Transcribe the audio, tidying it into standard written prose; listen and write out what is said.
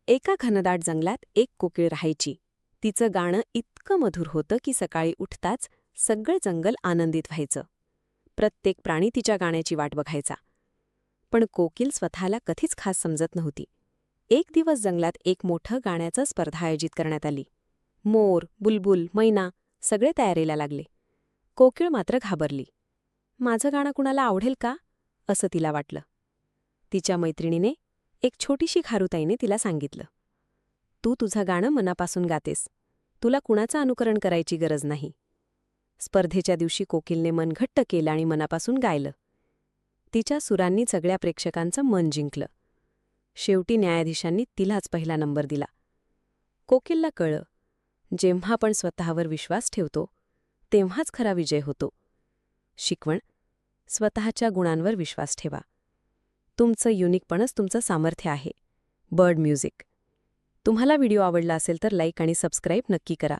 एका घनदाट जंगलात एक कोकिळ राहायची. तिचं गाणं इतकं मधुर होतं की सकाळी उठताच सगळं जंगल आनंदित व्हायचं. प्रत्येक प्राणी तिच्या गाण्याची वाट बघायचा. पण कोकिल स्वतःला कधीच खास समजत नव्हती. एक दिवस जंगलात एक मोठं गाण्याचं स्पर्धा आयोजित करण्यात आली. मोर, बुलबुल, मैना सगळे तयारीला लागले. कोकिळ मात्र घाबरली. माझं गाणं कुणाला आवडेल का असं तिला वाटलं. तिच्या मैत्रिणीने, एक छोटीशी खारुताईने तिला सांगितलं, तू तुझं गाणं मनापासून गातेस. तुला कुणाचं अनुकरण करायची गरज नाही. स्पर्धेच्या दिवशी कोकिलने मन घट्ट केलं आणि मनापासून गायलं. तिच्या सुरांनी सगळ्या प्रेक्षकांचं मन जिंकलं. शेवटी न्यायाधीशांनी तिलाच पहिला नंबर दिला. कोकिलला कळलं, जेव्हा आपण स्वतःवर विश्वास ठेवतो तेव्हाच खरा विजय होतो. शिकवण: स्वतःच्या गुणांवर विश्वास ठेवा. तुमचं युनिकपणच तुमचं सामर्थ्य आहे. Bird music. तुम्हाला व्हिडिओ आवडला असेल तर लाईक आणि सबस्क्राईब नक्की करा.